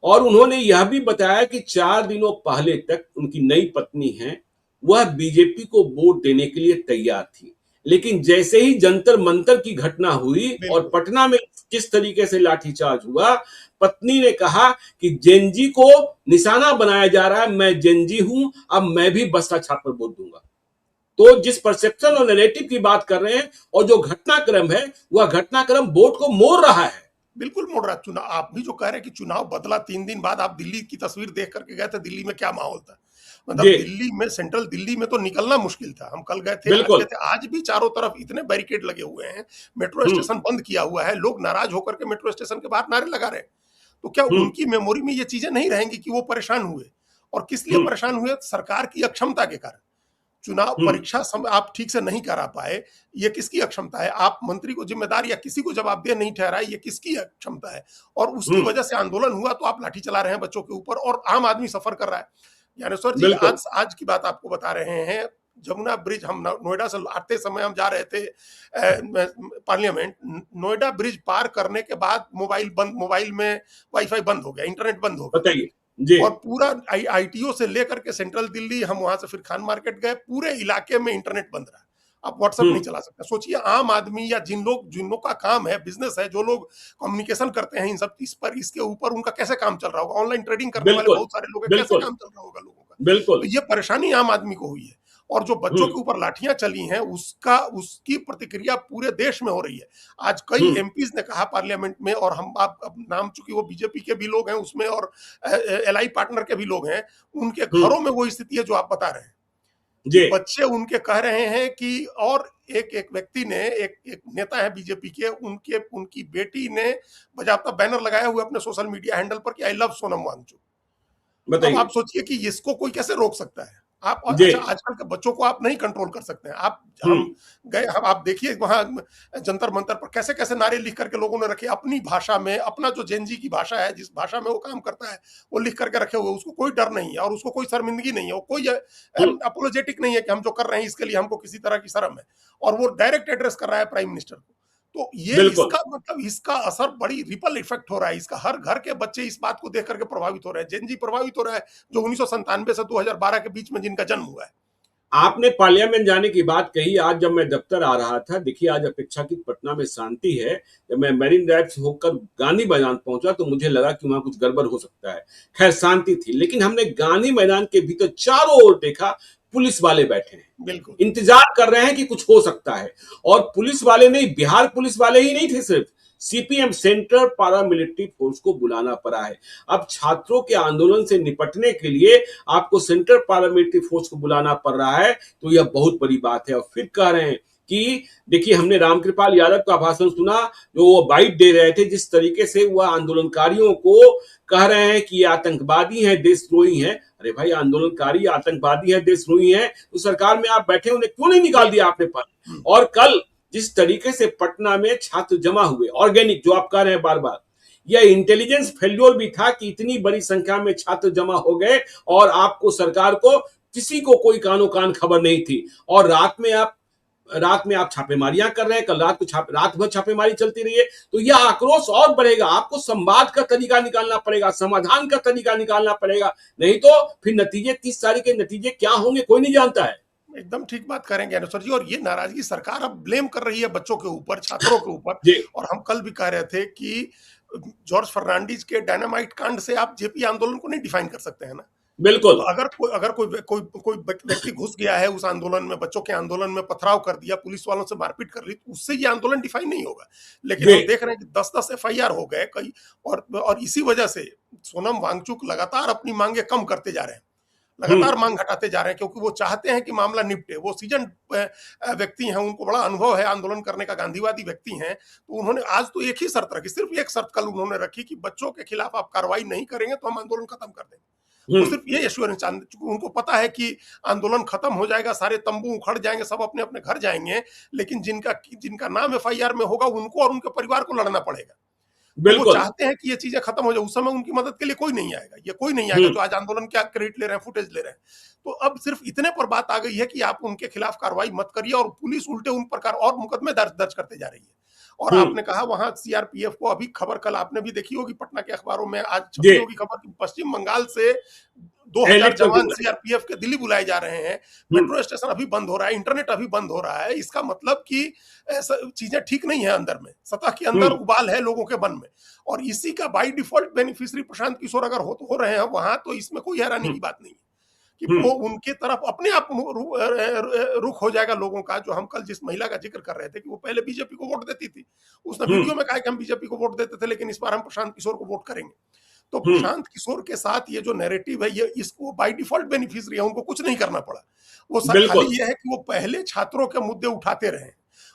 और उन्होंने यह भी बताया कि 4 दिनों पहले तक उनकी नई पत्नी है, वह बीजेपी को वोट देने के लिए तैयार थी, लेकिन जैसे ही जंतर मंतर की घटना हुई और बिल्कुल। पटना में किस तरीके से लाठीचार्ज हुआ, पत्नी ने कहा कि जेनजी को निशाना बनाया जा रहा है, मैं जेनजी हूं, अब मैं भी बस्ता छाप पर वोट दूंगा। तो जिस परसेप्शन और नैरेटिव की बात कर रहे हैं और जो घटनाक्रम है, वह घटनाक्रम वोट को मोड़ रहा है। बिल्कुल मोड़ रहा है चुनाव। आप भी जो कह रहे हैं कि चुनाव बदला 3 दिन बाद, आप दिल्ली की तस्वीर देख करके गए थे, दिल्ली में क्या माहौल था। मतलब जी। दिल्ली में, सेंट्रल दिल्ली में तो निकलना मुश्किल था। हम कल गए थे, आज गए बिल्कुल। थे, आज भी चारों तरफ इतने बैरिकेड लगे हुए हैं, मेट्रो हम्म। स्टेशन बंद किया हुआ है, लोग नाराज होकर के मेट्रो स्टेशन के बाहर नारे लगा रहे हैं। तो क्या हम्म। उनकी मेमोरी में ये चीजें नहीं रहेंगी कि वो परेशान हुए? और किस लिए हम्म। परेशान हुए? सरकार की अक्षमता के कारण। चुनाव हम्म। परीक्षा समय आप ठीक से नहीं करा पाए, ये किसकी अक्षमता है? आप मंत्री को जिम्मेदार या किसी को जवाबदेह नहीं ठहराए, ये किसकी अक्षमता है? और उसकी हम्म। वजह से आंदोलन हुआ, तो आप लाठी चला रहे हैं बच्चों के ऊपर, और आम आदमी सफर कर रहा है। ज्ञानेश्वर जी, बिल्कुल। आज की बात आपको बता रहे हैं। जमुना ब्रिज, हम नोएडा से आते समय हम जा रहे थे पार्लियामेंट, नोएडा ब्रिज पार करने के बाद मोबाइल बंद, मोबाइल में वाईफाई बंद हो गया, इंटरनेट बंद हो गया। बताइए। जी। और पूरा आईटीओ से लेकर के सेंट्रल दिल्ली, हम वहां से फिर खान मार्केट गए, पूरे इलाके में इंटरनेट बंद रहा। आप व्हाट्सएप नहीं हम्म। चला सकते। सोचिए आम आदमी, या जिन लोग का काम है, बिजनेस है, जो लोग कम्युनिकेशन करते हैं इन सब, इस पर, इसके ऊपर उनका कैसे काम चल रहा होगा? ऑनलाइन ट्रेडिंग करने वाले बिल्कुल। बहुत सारे लोग हैं, कैसे बिल्कुल। काम चल रहा होगा लोगों का? तो बिल्कुल। ये परेशानी आम आदमी को हुई है। और जो बच्चों हम्म। के ऊपर लाठियां चली हैं, उसकी प्रतिक्रिया पूरे देश में हो रही है। आज कई हम्म। एमपीज ने कहा पार्लियामेंट में, और हम, आप अब नाम, चूंकि वो बीजेपी के भी लोग हैं उसमें, और एलआई पार्टनर के भी लोग हैं, उनके हम्म। घरों में वो स्थिति है जो आप बता रहे हैं, कि जी। बच्चे उनके कह रहे हैं कि, और एक एक व्यक्ति ने, एक नेता है बीजेपी के, उनके उनकी बेटी ने बाकायदा बैनर लगाया हुआ अपने सोशल मीडिया हैंडल पर कि आई लव सोनम वांगचुक। अब आप बताइए। सोचिए कि इसको कोई कैसे रोक सकता है? आप, जी। अच्छा, आजकल के बच्चों को आप नहीं कंट्रोल कर सकते हैं। आप, हम हम्म। गए, हम, आप देखिए वहां जंतर मंतर पर कैसे कैसे नारे लिख करके लोगों ने रखे अपनी भाषा में, अपना जो जेनजी की भाषा है, जिस भाषा में वो काम करता है, वो लिख करके रखे हुए। उसको कोई डर नहीं है, और उसको कोई शर्मिंदगी नहीं है, वो कोई हम्म। अपोलोजेटिक नहीं है कि हम जो कर रहे हैं इसके लिए हमको किसी तरह की शर्म है। और वो डायरेक्ट एड्रेस कर रहा है प्राइम मिनिस्टर को। तो ये, बिल्कुल। इसका मतलब, इसका असर बड़ी रिपल इफेक्ट हो रहा है। इसका हर घर के बच्चे इस बात को देख करके प्रभावित हो रहे हैं। जेनजी प्रभावित हो रहा है, जो 1997 से 2012 के बीच में जिनका जन्म हुआ है। आपने पार्लियामेंट जाने की बात कही। आज जब मैं दफ्तर आ रहा था, देखिए आज अपेक्षाकृत पटना में शांति है। जब मैं मैरीन ड्राइव से होकर गांधी मैदान पहुंचा तो मुझे लगा कि वहां कुछ गड़बड़ हो सकता है। खैर शांति थी, लेकिन हमने गांधी मैदान के भीतर चारों ओर देखा, पुलिस वाले बैठे हैं, बिल्कुल। इंतजार कर रहे हैं कि कुछ हो सकता है। और पुलिस वाले नहीं, बिहार पुलिस वाले ही नहीं थे सिर्फ, सीपीएम सेंट्रल पारामिलिट्री फोर्स को बुलाना पड़ा है। अब छात्रों के आंदोलन से निपटने के लिए आपको सेंट्रल पारामिलिट्री फोर्स को बुलाना पड़ रहा है, तो यह बहुत बड़ी बात है। और फिर कह रहे हैं कि देखिए, हमने रामकृपाल यादव का भाषण सुना, जो वो बाइट दे रहे थे, जिस तरीके से वह आंदोलनकारियों को कह रहे हैं कि ये आतंकवादी हैं, देशद्रोही हैं। अरे भाई, आंदोलनकारी आतंकवादी है, देशद्रोही हैं, तो सरकार में आप बैठे, उन्हें क्यों नहीं निकाल दिया आपने पर? और कल जिस तरीके से पटना में छात्र जमा हुए, ऑर्गेनिक जो आप कह रहे हैं बार बार, यह इंटेलिजेंस फेल्योर भी था कि इतनी बड़ी संख्या में छात्र जमा हो गए और आपको, सरकार को, किसी को कोई कानो कान खबर नहीं थी। और रात में आप छापेमारियां कर रहे हैं। कल रात भर छापेमारी चलती रही है। तो यह आक्रोश और बढ़ेगा। आपको संवाद का तरीका निकालना पड़ेगा, समाधान का तरीका निकालना पड़ेगा, नहीं तो फिर नतीजे, 30 तारीख के नतीजे क्या होंगे कोई नहीं जानता है। एकदम ठीक बात करेंगे ज्ञानेश्वर जी। और ये नाराजगी सरकार अब ब्लेम कर रही है बच्चों के ऊपर, छात्रों के ऊपर। जी। और हम कल भी कह रहे थे कि जॉर्ज फर्नांडिस के डायनामाइट कांड से आप जेपी आंदोलन को नहीं डिफाइन कर सकते हैं ना। बिल्कुल। तो अगर कोई व्यक्ति घुस गया है उस आंदोलन में, बच्चों के आंदोलन में पथराव कर दिया, पुलिस वालों से मारपीट कर ली, तो उससे ये आंदोलन डिफाइन नहीं होगा। लेकिन जी। हम देख रहे हैं कि 10-10 एफआईआर हो गए कई, और इसी वजह से सोनम वांगचुक लगातार अपनी मांगे कम करते जा रहे हैं, हम्म। लगातार मांग हटाते जा रहे हैं, क्योंकि वो चाहते हैं कि मामला निपटे। वो सीजन व्यक्ति हैं, उनको बड़ा अनुभव है आंदोलन करने का, गांधीवादी व्यक्ति हैं। तो उन्होंने आज तो एक ही शर्त रखी, सिर्फ एक शर्त कल उन्होंने रखी कि बच्चों के खिलाफ आप कार्रवाई नहीं करेंगे तो हम आंदोलन खत्म कर देंगे। वो हम्म। सिर्फ ये एश्योरेंस चाहते, चूंकि उनको पता है कि आंदोलन खत्म हो जाएगा, सारे तंबू उखड़ जाएंगे, सब अपने अपने घर जाएंगे, लेकिन जिनका जिनका नाम एफआईआर में होगा उनको और उनके परिवार को लड़ना पड़ेगा। तो वो बिल्कुल। चाहते हैं कि ये चीजें खत्म हो जाए। उस समय उनकी मदद के लिए कोई नहीं आएगा, ये कोई नहीं आएगा हम्म। जो आज आंदोलन के क्रेडिट ले रहे हैं, फुटेज ले रहे हैं। तो अब सिर्फ इतने पर बात आ गई है कि आप उनके खिलाफ कार्रवाई मत करिए, और पुलिस उल्टे उन प्रकार और मुकदमे दर्ज करते जा रही है। और हम्म। आपने कहा वहां सीआरपीएफ को, अभी खबर कल आपने भी देखी होगी पटना के अखबारों में, आज जी। छपी होगी खबर कि पश्चिम बंगाल से 2000 एलिट को जवान बुलाया। सीआरपीएफ के दिल्ली बुलाए जा रहे हैं। हम्म। मेट्रो स्टेशन अभी बंद हो रहा है, इंटरनेट अभी बंद हो रहा है। इसका मतलब कि ऐसा चीजें ठीक नहीं है, अंदर में सतह के अंदर हम्म। उबाल है लोगों के मन में। और इसी का by default beneficiary Prashant Kishor अगर हो रहे हैं वहां, तो इसमें कोई हैरानी हम्म। की बात नहीं है कि हम्म। वो उनके तरफ अपने आप रुख हो जाएगा लोगों का। जो हम कल जिस महिला का जिक्र कर रहे थे कि वो पहले बीजेपी को वोट देती थी, उसने हम्म। वीडियो में कहा कि हम बीजेपी को वोट देते थे, लेकिन इस बार हम प्रशांत किशोर को वोट करेंगे। तो हम्म। प्रशांत किशोर के साथ ये जो नैरेटिव है, ये इसको बाय डिफॉल्ट बेनिफिशियरी है, उनको कुछ नहीं करना पड़ा। वो खाली बिल्कुल। ये है कि वो पहले छात्रों के मुद्दे उठाते रहे,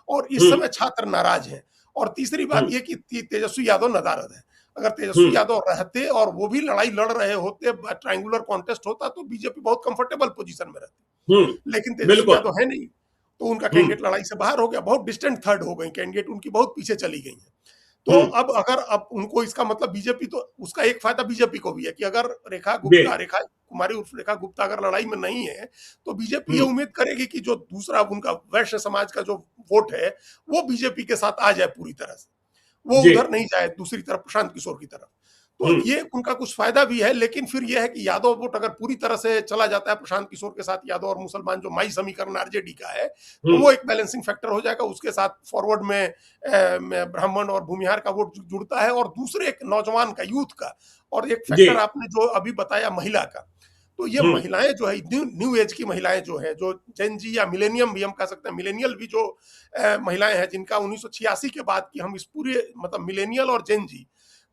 और इस हम्म। समय छात्र नाराज हैं। और तीसरी बात हम्म। ये कि तेजस्वी यादव नाराज है। अगर तेजस्वी हम्म। यादव रहते और वो भी लड़ाई लड़ रहे होते, ट्रायंगुलर कॉन्टेस्ट होता, तो बीजेपी बहुत कंफर्टेबल पोजीशन में रहती। हम्म। लेकिन तेजस्वी बिल्कुल। यादव है नहीं, तो उनका हम्म। कैंडिडेट लड़ाई से बाहर हो गया, बहुत डिस्टेंट थर्ड हो गई कैंडिडेट, उनकी बहुत पीछे चली गई है। तो हम्म। अब उनको इसका मतलब बीजेपी, तो उसका एक फायदा बीजेपी को भी है कि अगर बे। रेखा कुमारी उर्फ रेखा गुप्ता अगर लड़ाई में नहीं है, तो बीजेपी ये हम्म। उम्मीद करेगी कि जो दूसरा उनका वैश्य समाज का जो वोट है, वो बीजेपी के साथ आ जाए पूरी तरह से, वो जी। उधर नहीं जाए दूसरी तरफ प्रशांत किशोर की तरफ। तो हम्म। ये उनका कुछ फायदा भी है। लेकिन फिर यह है कि यादव वोट अगर पूरी तरह से चला जाता है प्रशांत किशोर के साथ, यादव और मुसलमान जो माई समीकरण आरजेडी का है, तो हम्म। वो एक बैलेंसिंग फैक्टर हो जाएगा। उसके साथ फॉरवर्ड में ब्राह्मण और भूमिहार का वोट जुड़ता है, और दूसरे एक नौजवान का, यूथ का, और एक जी। फैक्टर आपने जो अभी बताया महिला का। तो ये हम्म। महिलाएं जो है, न्यू एज की महिलाएं जो है, जो जेन जी या मिलेनियम भी हम कह सकते हैं, मिलेनियल भी जो महिलाएं हैं, जिनका 1986 के बाद की हम इस पूरे मतलब मिलेनियल और जेन जी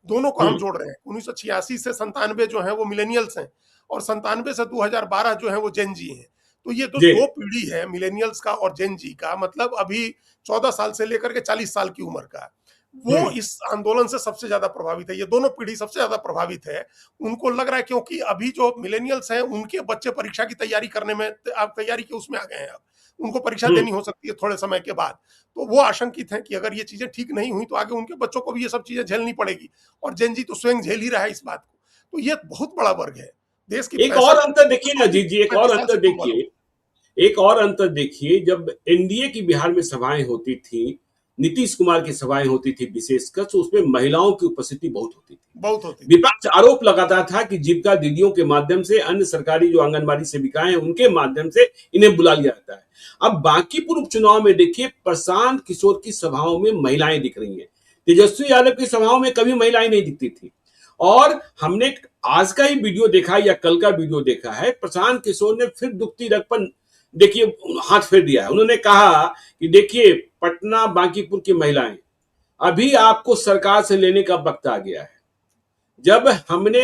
दोनों को हम हम्म। जोड़ रहे हैं। 1986 से 97 जो है वो मिलेनियल्स हैं, और 97 से 2012 जो है वो जेन जी हैं। तो ये तो जी। दो पीढ़ी है मिलेनियल्स का और जेन जी का, मतलब अभी 14 साल से लेकर के 40 साल की उम्र का। वो हम्म। इस आंदोलन से सबसे ज्यादा प्रभावित है, ये दोनों पीढ़ी सबसे ज्यादा प्रभावित है। उनको लग रहा है, क्योंकि अभी जो मिलेनियल्स हैं उनके बच्चे परीक्षा की तैयारी करने में, आप तैयारी के उसमें आ गए हैं, अब उनको परीक्षा हम्म। देनी हो सकती है थोड़े समय के बाद। तो वो आशंकित हैं कि अगर ये चीजें ठीक नहीं हुई तो आगे उनके बच्चों को भी ये सब चीजें झेलनी पड़ेगी। और जेन जी तो स्वयं झेल ही रहा है इस बात को। तो ये बहुत बड़ा वर्ग है, देश की एक और 65 अंतर देखिए ना जी, जी एक और 35 साल अंतर से कम वालों। देखिए, एक और अंतर देखिए, जब एनडीए की बिहार में सभाएं होती थी, नीतीश कुमार की सभाएं होती थी विशेषकर, तो उसमें महिलाओं की उपस्थिति बहुत होती थी। बहुत होती। विपक्ष आरोप लगाता था कि जीविका दीदियों के माध्यम से, अन्य सरकारी जो आंगनबाड़ी सेविकाएं हैं उनके माध्यम से इन्हें बुला लिया जाता है। अब बांकीपुर उपचुनाव में देखिए, प्रशांत किशोर की सभाओं में महिलाएं दिख रही हैं, तेजस्वी यादव की सभाओं में कभी महिलाएं नहीं दिखती थी। और हमने आज का ही वीडियो देखा या कल का वीडियो देखा है, प्रशांत किशोर ने फिर दुखती रग पर देखिए हाथ फेर दिया है। उन्होंने कहा कि देखिए, पटना बांकीपुर की महिलाएं, अभी आपको सरकार से लेने का वक्त आ गया है। जब हमने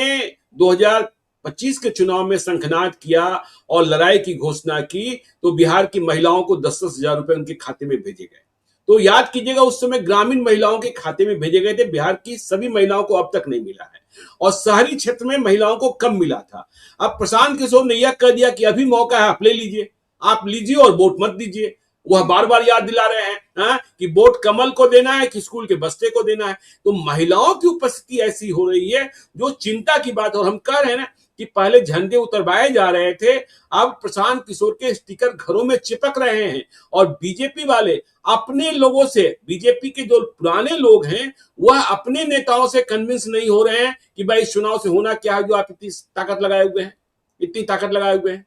2025 के चुनाव में शंखनाद किया और लड़ाई की घोषणा की, तो बिहार की महिलाओं को 10-10 हजार रुपए उनके खाते में भेजे गए। तो याद कीजिएगा, उस समय ग्रामीण महिलाओं के खाते में भेजे गए थे, बिहार की सभी महिलाओं को अब तक नहीं मिला है, और शहरी क्षेत्र में महिलाओं को कम मिला था। अब प्रशांत किशोर ने यह कह दिया कि अभी मौका है, आप ले लीजिए, आप लीजिए और वोट मत दीजिए। वह बार बार याद दिला रहे हैं कि वोट कमल को देना है कि स्कूल के बस्ते को देना है। तो महिलाओं की उपस्थिति ऐसी हो रही है जो चिंता की बात। और हम कह रहे हैं ना कि पहले झंडे उतरवाए जा रहे थे, अब प्रशांत किशोर के स्टिकर घरों में चिपक रहे हैं, और बीजेपी वाले अपने लोगों से, बीजेपी के जो पुराने लोग हैं, वह अपने नेताओं से कन्विंस नहीं हो रहे हैं कि भाई इस चुनाव से होना क्या है जो आप इतनी ताकत लगाए हुए हैं, इतनी ताकत लगाए हुए हैं।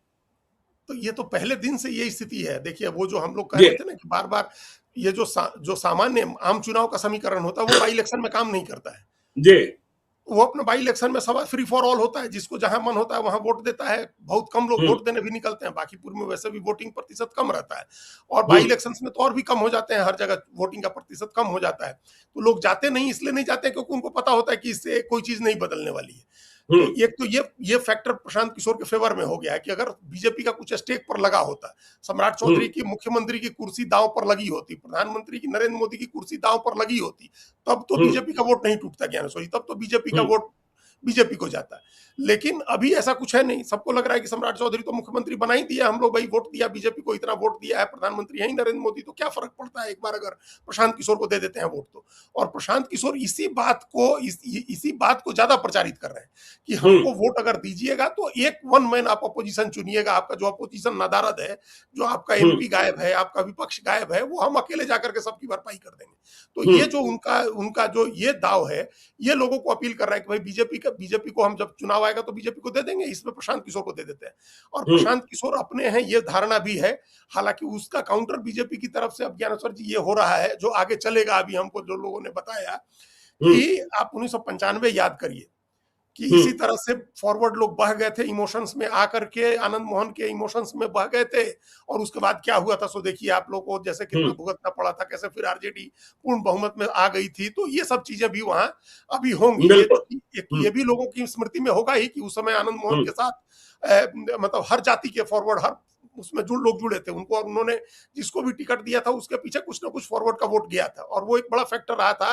तो ये तो पहले दिन से ये स्थिति है। देखिए, वो जो हम लोग कह रहे थे ना कि बार बार ये जो सामान्य आम चुनाव का समीकरण होता है, वो बाई इलेक्शन में काम नहीं करता है। जी। वो अपने बाई इलेक्शन में सब फ्री फॉर ऑल होता है, जिसको जहां मन होता है वहां वोट देता है। बहुत कम लोग हम्म वोट देने भी निकलते हैं, बाकीपुर में वैसे भी वोटिंग प्रतिशत कम रहता है, और बाई हम्म इलेक्शंस में तो और भी कम हो जाते हैं, हर जगह वोटिंग का प्रतिशत कम हो जाता है। तो लोग जाते नहीं, इसलिए नहीं जाते क्योंकि उनको पता होता है कि इससे कोई चीज नहीं बदलने वाली है। तो हम्म एक तो ये फैक्टर प्रशांत किशोर के फेवर में हो गया है कि अगर बीजेपी का कुछ स्टेक पर लगा होता, सम्राट चौधरी हम्म की मुख्यमंत्री की कुर्सी दांव पर लगी होती, प्रधानमंत्री की नरेंद्र मोदी की कुर्सी दांव पर लगी होती, तब तो हम्म बीजेपी का वोट नहीं टूटता ज्ञान सोई, तब तो बीजेपी का हम्म वोट बीजेपी को जाता है। लेकिन अभी ऐसा कुछ है नहीं, सबको लग रहा है कि सम्राट चौधरी तो मुख्यमंत्री बना ही दिया, हम लोग भाई वोट दिया बीजेपी को, इतना वोट दिया है, प्रधानमंत्री है ही नरेंद्र मोदी, तो क्या फर्क पड़ता है एक बार अगर प्रशांत किशोर को दे देते हैं वोट तो। और प्रशांत किशोर इसी बात को ज्यादा प्रचारित कर रहे हैं कि हम्म हमको वोट अगर दीजिएगा तो एक वन मैन आप अपोजिशन चुनिएगा, आपका जो अपोजिशन नदारद है, जो आपका हम्म एमपी गायब है, आपका विपक्ष गायब है, वो हम अकेले जाकर के सबकी भरपाई कर देंगे। तो ये हम्म जो उनका उनका जो ये दाव है, ये लोगों को अपील कर रहा है कि भाई बीजेपी को हम जब चुनाव आएगा तो बीजेपी को दे देंगे, इसमें प्रशांत किशोर को दे देते हैं। और हम्म प्रशांत किशोर अपने हैं, ये धारणा भी है। हालांकि उसका काउंटर बीजेपी की तरफ से अब ज्ञानेश्वर जी ये हो रहा है, जो आगे चलेगा, अभी हमको जो लोगों ने बताया हम्म कि आप 1995 याद करिए कि इसी हम्म तरह से फॉरवर्ड लोग बह गए थे इमोशंस में आकर के, आनंद मोहन के इमोशंस में बह गए थे, और उसके बाद क्या हुआ था सो देखिए आप लोग को, जैसे कितना हम्म भुगतना पड़ा था, कैसे फिर आरजेडी पूर्ण बहुमत में आ गई थी। तो ये सब चीजें भी वहां अभी होंगी। ये बिल्कुल ये भी लोगों की स्मृति में होगा ही कि उस समय आनंद मोहन हम्म के साथ मतलब हर जाति के फॉरवर्ड, हर उसमें जो लोग जुड़े थे उनको, और उन्होंने जिसको भी टिकट दिया था उसके पीछे कुछ ना कुछ फॉरवर्ड का वोट गया था, और वो एक बड़ा फैक्टर रहा था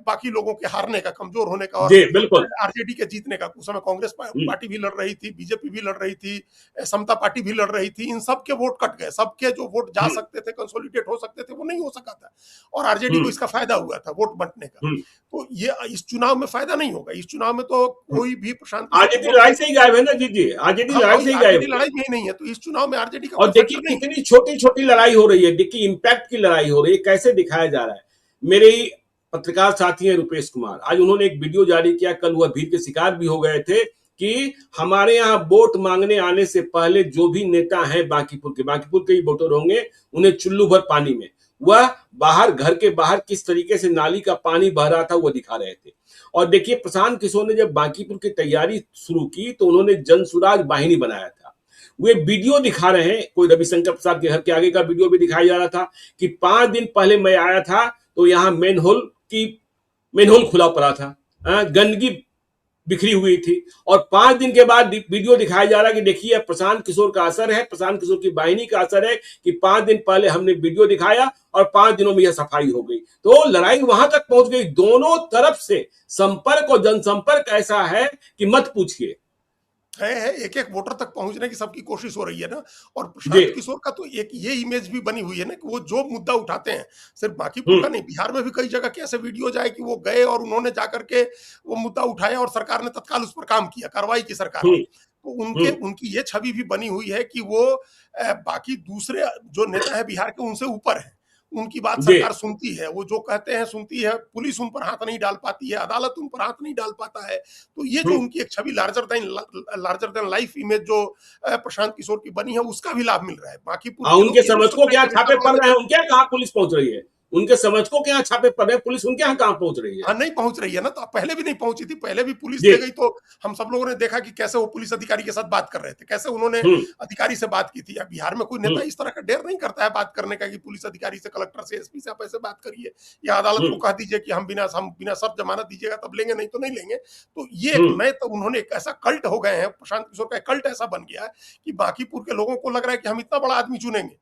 बाकी लोगों के हारने का, कमजोर होने का, और जी बिल्कुल आरजेडी के जीतने का। उस समय कांग्रेस हम्म पार्टी भी लड़ रही थी, बीजेपी भी लड़ रही थी, समता पार्टी भी लड़ रही थी, इन सब के वोट कट गए, सबके जो वोट जा हम्म सकते थे, कंसोलिडेट हो सकते थे, वो नहीं हो सका था, और आरजेडी को हम्म इसका फायदा हुआ था वोट बंटने का। हम्म तो ये इस चुनाव में फायदा नहीं होगा, इस चुनाव में तो हम्म। कोई भी प्रशांत किशोर को आरजेडी वोट लड़ाई नहीं। से ही गायब है ना जी जी, आरजेडी हाँ, लड़ाई से ही गायब आरजेडी है। लड़ाई में ही नहीं है, तो इस चुनाव में आरजेडी का और कोई देखिए फैक्टर नहीं है। कितनी छोटी छोटी लड़ाई हो रही है, देखिए इंपैक्ट की लड़ाई हो रही है, कैसे दिखाया जा रहा है। मेरे ही पत्रकार साथी हैं रुपेश कुमार, आज उन्होंने एक वीडियो जारी किया, कल वह भीड़ के शिकार भी हो गए थे कि हमारे यहाँ वोट मांगने आने से पहले जो भी नेता हैं बांकीपुर के ही वोटर होंगे, उन्हें चुल्लू भर पानी में, वह बाहर, घर के बाहर किस तरीके से नाली का पानी बह रहा था वो दिखा रहे थे। और देखिए प्रशांत किशोर ने जब बांकीपुर की तैयारी शुरू की तो उन्होंने जनसुराज वाहिनी बनाया था। वे वीडियो दिखा रहे हैं, कोई रविशंकर प्रसाद के घर के आगे का वीडियो भी दिखाया जा रहा था कि 5 दिन पहले मैं आया था तो यहाँ मेनहोल खुला पड़ा था, गंदगी बिखरी हुई थी, और 5 दिन के बाद वीडियो दिखाया जा रहा है कि देखिए प्रशांत किशोर का असर है, प्रशांत किशोर की वाहिनी का असर है कि 5 दिन पहले हमने वीडियो दिखाया और 5 दिनों में यह सफाई हो गई। तो लड़ाई वहां तक पहुंच गई, दोनों तरफ से संपर्क और जनसंपर्क ऐसा है कि मत पूछिए। है एक एक वोटर तक पहुंचने की सबकी कोशिश हो रही है ना। और जी प्रशांत किशोर का तो एक ये इमेज भी बनी हुई है ना कि वो जो मुद्दा उठाते हैं, सिर्फ बांकीपुर हम्म का नहीं, बिहार में भी कई जगह के ऐसे वीडियो जाए कि वो गए और उन्होंने जाकर के वो मुद्दा उठाया और सरकार ने तत्काल उस पर काम किया, कार्रवाई की सरकार ने। हम्म तो उनके हम्म उनकी ये छवि भी बनी हुई है कि वो बाकी दूसरे जो नेता है बिहार के उनसे ऊपर है, उनकी बात जी सरकार सुनती है, वो जो कहते हैं सुनती है, पुलिस उन पर हाथ नहीं डाल पाती है, अदालत उन पर हाथ नहीं डाल पाता है। तो ये जो हम्म उनकी एक छवि लार्जर देन लाइफ इमेज जो प्रशांत किशोर की बनी है, उसका भी लाभ मिल रहा है। बाकीपुर के उनके लोग ये नहीं सोच समझ को रहे क्या कि बेटा छापे बड़ा पड़ रहे नेता। हैं, उनके यहाँ कहाँ पुलिस पहुंच रही है, उनके समझ को क्या छापे पड़ रहे हैं, पुलिस उनके यहाँ कहाँ पहुंच रही है। हाँ, नहीं पहुंच रही है ना, तो पहले भी नहीं पहुंची थी, पहले भी पुलिस जी ले गई तो हम सब लोगों ने देखा कि कैसे वो पुलिस अधिकारी के साथ बात कर रहे थे, कैसे उन्होंने हम्म अधिकारी से बात की थी। या बिहार में कोई नेता हम्म इस तरह का डेयर नहीं करता है बात करने का कि पुलिस अधिकारी से, कलेक्टर से, एसपी से आप ऐसे बात करिए, या अदालत को हम्म कह दीजिए कि हम बिना शर्त जमानत दीजिएगा तब लेंगे, नहीं तो नहीं लेंगे। तो ये एक हम्म नए, तो उन्होंने एक ऐसा कल्ट हो गए हैं, प्रशांत किशोर का कल्ट ऐसा बन गया है कि बाकीपुर के लोगों को लग रहा है कि हम इतना बड़ा आदमी चुनेंगे,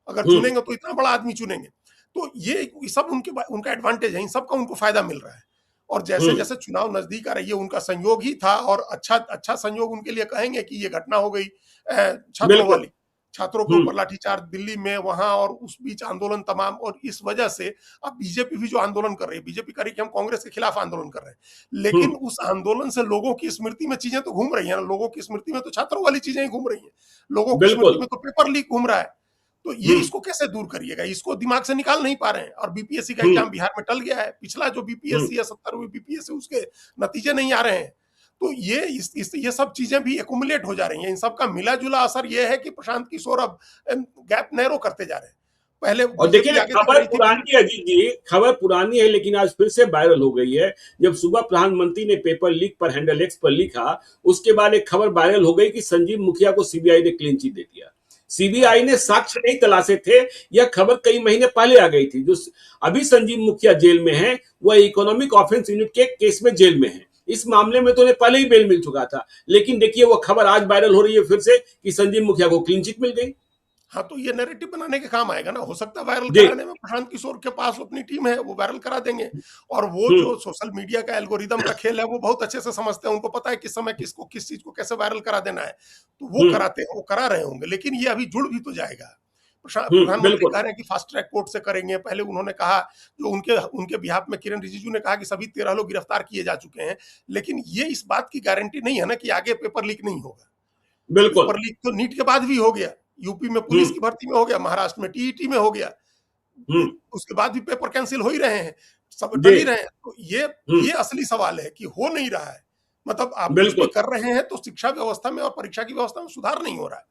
अगर हम्म चुनेंगे तो इतना बड़ा आदमी चुनेंगे। तो ये सब उनका एडवांटेज है, इन सबका उनको फायदा मिल रहा है। और जैसे हम्म जैसे चुनाव नजदीक आ रही है, उनका संयोग ही था, और अच्छा अच्छा संयोग उनके लिए कहेंगे कि ये घटना हो गई छात्रों बिल्कुल वाली, छात्रों के हम्म ऊपर लाठीचार्ज दिल्ली में, वहां, और उस बीच आंदोलन तमाम। और इस वजह से अब बीजेपी भी जो आंदोलन कर रही है, बीजेपी कर रही है कि हम कांग्रेस के खिलाफ आंदोलन कर रहे हैं, लेकिन हम्म उस आंदोलन से लोगों की स्मृति में चीजें तो घूम रही है ना, लोगों की स्मृति में तो छात्रों वाली चीजें ही घूम रही है, लोगों की स्मृति बिल्कुल में तो पेपर लीक घूम रहा है। तो ये हम्म इसको कैसे दूर करिएगा, इसको दिमाग से निकाल नहीं पा रहे हैं। और बीपीएससी का हम्म एग्जाम बिहार में टल गया है, पिछला जो हम्म बीपीएससी या 70वीं बीपीएससी, उसके नतीजे नहीं आ रहे हैं। तो ये सब चीजें भी एकुमुलेट हो जा रही हैं, इन सब का मिला जुला असर ये है कि प्रशांत किशोर अब गैप नैरो करते जा रहे हैं। पहले और देखिए बीजेपी ना, आगे चल खबर रही थी। पुरानी है अजीत जी, खबर पुरानी है लेकिन आज फिर से वायरल हो गई है। जब सुबह प्रधानमंत्री ने पेपर लीक पर हैंडल एक्स पर लिखा, उसके बाद एक खबर वायरल हो गई कि संजीव मुखिया को सीबीआई ने क्लीन चिट दे दिया। हाँ सीबीआई ने साक्ष्य नहीं तलाशे थे। यह खबर कई महीने पहले आ गई थी। जो अभी संजीव मुखिया जेल में है, वह इकोनॉमिक ऑफेंस यूनिट के केस में जेल में है। इस मामले में तो उन्हें पहले ही बेल मिल चुका था, लेकिन देखिए वो खबर आज वायरल हो रही है फिर से कि संजीव मुखिया को क्लीन चिट मिल गई। हाँ, तो ये नैरेटिव बनाने के काम आएगा ना। हो सकता है वायरल जी। कराने में प्रशांत किशोर के पास अपनी टीम है, वो वायरल करा देंगे। और वो हम्म। जो सोशल मीडिया का एल्गोरिदम का खेल है, वो बहुत अच्छे से समझते हैं। उनको पता है किस समय किसको किस चीज को कैसे वायरल करा देना है। तो वो हम्म। कराते हैं, वो करा रहे होंगे। लेकिन ये अभी जुड़ भी तो जाएगा। प्रधानमंत्री बिल्कुल। कह रहे हैं कि फास्ट ट्रैक कोर्ट से करेंगे। पहले उन्होंने कहा, जो उनके उनके बिहाफ में किरण रिजिजू ने कहा कि सभी 13 लोग गिरफ्तार किए जा चुके हैं। लेकिन ये इस बात की गारंटी नहीं है ना कि आगे पेपर लीक नहीं होगा। बिल्कुल। पेपर लीक तो नीट के बाद भी हो गया, यूपी में पुलिस हम्म। की भर्ती में हो गया, महाराष्ट्र में टीईटी में हो गया। हम्म। उसके बाद भी पेपर कैंसिल हो ही रहे हैं, सब जी। टल ही रहे हैं। तो हम्म। ये असली सवाल है कि हो नहीं रहा है। मतलब आप कुछ भी बिल्कुल। कर रहे हैं तो शिक्षा व्यवस्था में और परीक्षा की व्यवस्था में सुधार नहीं हो रहा है।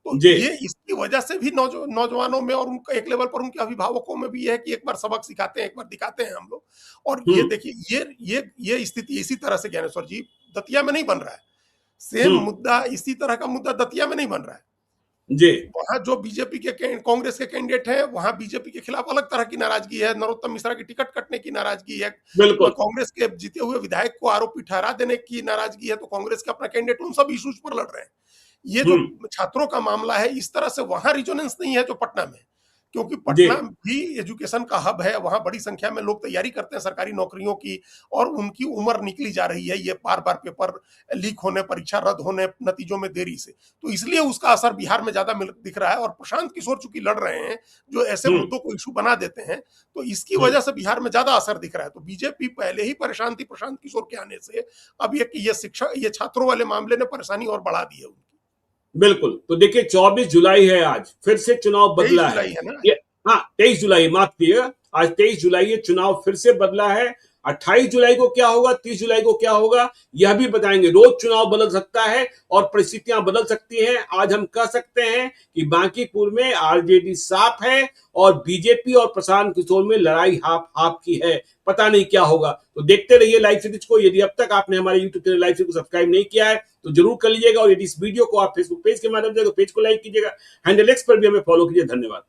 तो जी। ये इसकी वजह से भी नौजवानों में और उनका एक लेवल पर उनके अभिभावकों में भी ये है कि एक बार सबक सिखाते हैं, एक बार दिखाते हैं हम लोग। और ये हम्म। देखिए, ये स्थिति इसी तरह से ज्ञानेश्वर जी दतिया में नहीं बन रहा है। सेम हम्म। मुद्दा, इसी तरह का मुद्दा दतिया में नहीं बन रहा है। जी। वहां जो बीजेपी के कांग्रेस के कैंडिडेट हैं, वहां बीजेपी के खिलाफ अलग तरह की नाराजगी है। नरोत्तम मिश्रा की टिकट कटने की नाराजगी है। बिल्कुल। कांग्रेस के जीते हुए विधायक को आरोपी ठहरा देने की नाराजगी है। तो कांग्रेस के अपना कैंडिडेट उन सब इश्यूज पर लड़ रहे हैं। ये जो हम्म। छात्रों का मामला है, इस तरह से वहां रिजोनेंस नहीं है जो पटना में। क्योंकि जी। पटना भी एजुकेशन का हब है। वहां बड़ी संख्या में लोग तैयारी करते हैं सरकारी नौकरियों की, और उनकी उम्र निकली जा रही है ये बार बार पेपर लीक होने, परीक्षा रद्द होने, नतीजों में देरी से। तो इसलिए उसका असर बिहार में ज्यादा दिख रहा है। और प्रशांत किशोर चूंकि लड़ रहे हैं, जो ऐसे हम्म। मुद्दों को इशू बना देते हैं, तो इसकी हम्म। वजह से बिहार में ज्यादा असर दिख रहा है। तो बीजेपी पहले ही परेशान थी प्रशांत किशोर के आने से। अब ये छात्रों वाले मामले ने परेशानी और बढ़ा दी है उनकी। बिल्कुल। तो देखिए 24 जुलाई है आज, फिर से चुनाव 23 बदला है। जुलाई है ना। ये, हाँ 23 जुलाई, माफ कीजिएगा, आज 23 जुलाई है, चुनाव फिर से बदला है। 28 जुलाई को क्या होगा, 30 जुलाई को क्या होगा, यह भी बताएंगे। रोज चुनाव बदल सकता है और परिस्थितियां बदल सकती हैं। आज हम कह सकते हैं कि बांकीपुर में आरजेडी साफ है और बीजेपी और प्रशांत किशोर में लड़ाई हाफ हाफ की है। पता नहीं क्या होगा। तो देखते रहिए लाइव सीरीज को। यदि अब तक आपने हमारे यूट्यूब चैनल लाइव सीरीज को सब्सक्राइब नहीं किया है तो जरूर कर लीजिएगा। और यदि इस वीडियो को आप फेसबुक पेज के माध्यम से तो पेज को लाइक कीजिएगा। हैंडल एक्स पर भी हमें फॉलो कीजिए। धन्यवाद।